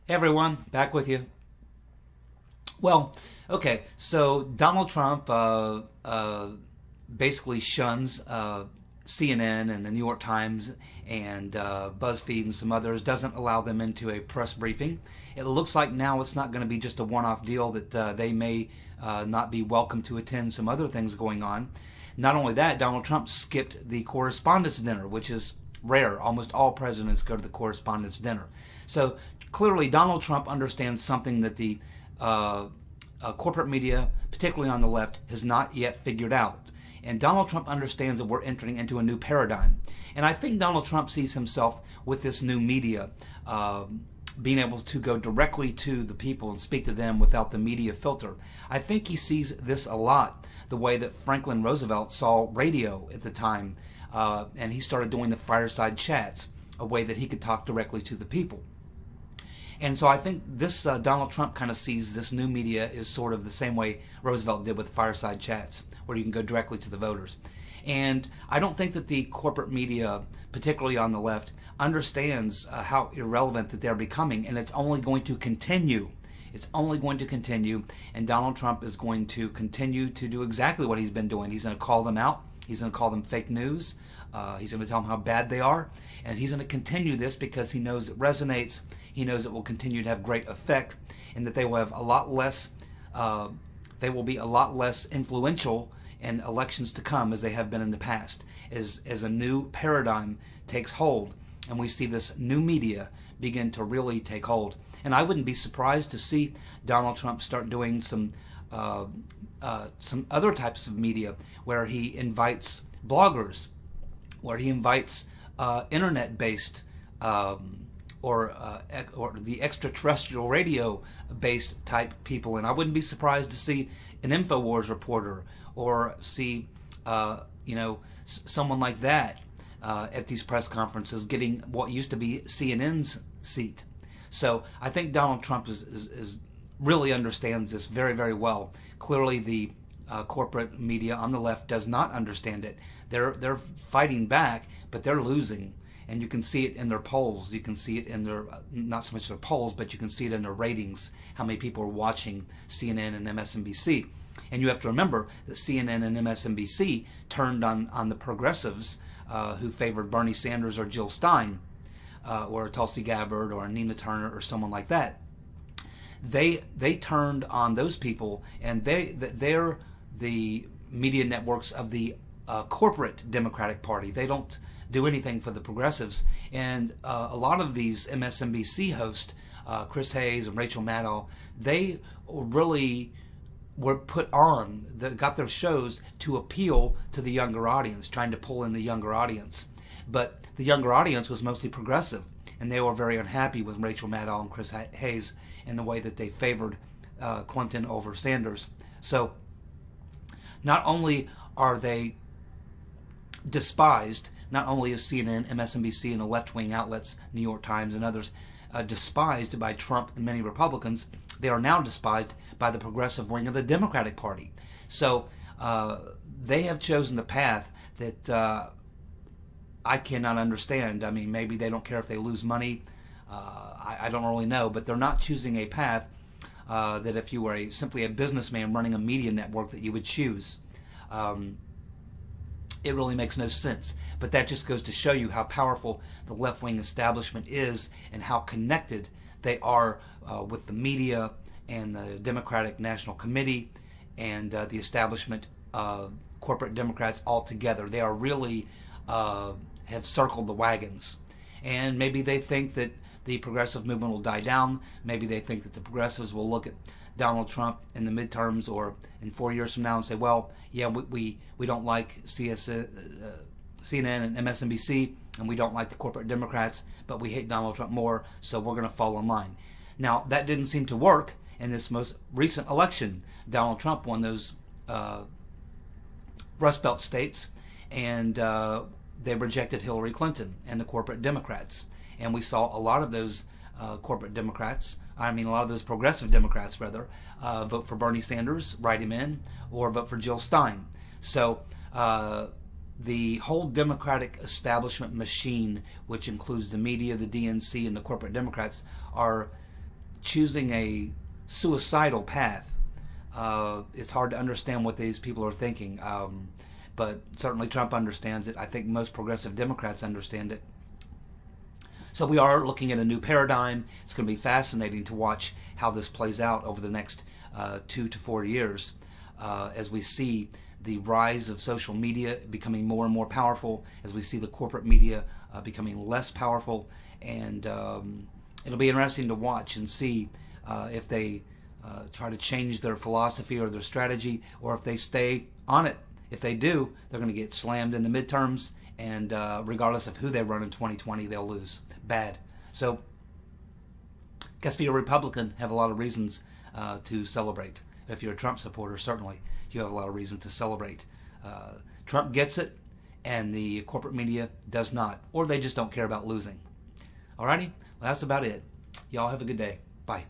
Hey everyone, back with you. Well, okay, so Donald Trump basically shuns CNN and the New York Times and BuzzFeed and some others, doesn't allow them into a press briefing. It looks like now it's not going to be just a one-off deal, that they may not be welcome to attend some other things going on. Not only that, Donald Trump skipped the correspondence dinner, which is rare. Almost all presidents go to the correspondence dinner. So clearly, Donald Trump understands something that the corporate media, particularly on the left, has not yet figured out. And Donald Trump understands that we're entering into a new paradigm. And I think Donald Trump sees himself with this new media, being able to go directly to the people and speak to them without the media filter. I think he sees this a lot, the way that Franklin Roosevelt saw radio at the time, and he started doing the fireside chats, a way that he could talk directly to the people. And so I think this Donald Trump kind of sees this new media is sort of the same way Roosevelt did with fireside chats, where you can go directly to the voters. And I don't think that the corporate media, particularly on the left, understands how irrelevant that they're becoming, and it's only going to continue. It's only going to continue, and Donald Trump is going to continue to do exactly what he's been doing. He's going to call them out. He's going to call them fake news. He's going to tell them how bad they are, and he's going to continue this because he knows it resonates. He knows it will continue to have great effect, and that they will have a lot less. They will be a lot less influential in elections to come, as they have been in the past, as a new paradigm takes hold, and we see this new media begin to really take hold. And I wouldn't be surprised to see Donald Trump start doing some other types of media, where he invites bloggers, where he invites internet-based or the extraterrestrial radio-based type people. And I wouldn't be surprised to see an InfoWars reporter or see someone like that at these press conferences, getting what used to be CNN's seat. So I think Donald Trump is really understands this very, very well. Clearly, the corporate media on the left does not understand it. They're fighting back, but they're losing, and you can see it in their polls. You can see it in their not so much their polls, but you can see it in their ratings. How many people are watching CNN and MSNBC? And you have to remember that CNN and MSNBC turned on the progressives who favored Bernie Sanders or Jill Stein, or Tulsi Gabbard or Nina Turner or someone like that. They turned on those people, and they're the media networks of the corporate Democratic Party. They don't do anything for the progressives. And a lot of these MSNBC hosts, Chris Hayes and Rachel Maddow, they really were put on, got their shows to appeal to the younger audience, trying to pull in the younger audience. But the younger audience was mostly progressive, and they were very unhappy with Rachel Maddow and Chris Hayes in the way that they favored Clinton over Sanders. So not only are they despised, not only is CNN, MSNBC, and the left-wing outlets, New York Times and others, despised by Trump and many Republicans, they are now despised by the progressive wing of the Democratic Party. So they have chosen the path that I cannot understand. I mean, maybe they don't care if they lose money. I don't really know, but they're not choosing a path that if you were simply a businessman running a media network that you would choose. It really makes no sense. But that just goes to show you how powerful the left-wing establishment is and how connected they are with the media and the Democratic National Committee and the establishment corporate Democrats all together. They are really have circled the wagons. And maybe they think that the progressive movement will die down. Maybe they think that the progressives will look at Donald Trump in the midterms or in 4 years from now and say, well, yeah, we don't like CNN and MSNBC, and we don't like the corporate Democrats, but we hate Donald Trump more, so we're going to fall in line. Now, that didn't seem to work in this most recent election. Donald Trump won those Rust Belt states, and they rejected Hillary Clinton and the corporate Democrats. And we saw a lot of those corporate Democrats, a lot of those progressive Democrats, rather, vote for Bernie Sanders, write him in, or vote for Jill Stein. So the whole Democratic establishment machine, which includes the media, the DNC, and the corporate Democrats, are choosing a suicidal path. It's hard to understand what these people are thinking, but certainly Trump understands it. I think most progressive Democrats understand it. So we are looking at a new paradigm. It's going to be fascinating to watch how this plays out over the next 2 to 4 years as we see the rise of social media becoming more and more powerful, as we see the corporate media becoming less powerful. And it'll be interesting to watch and see if they try to change their philosophy or their strategy, or if they stay on it. If they do, they're going to get slammed in the midterms, and regardless of who they run in 2020, they'll lose bad. So, guess if you're a Republican, have a lot of reasons to celebrate. If you're a Trump supporter, certainly you have a lot of reasons to celebrate. Trump gets it, and the corporate media does not, or they just don't care about losing. Alrighty, well, that's about it. Y'all have a good day. Bye.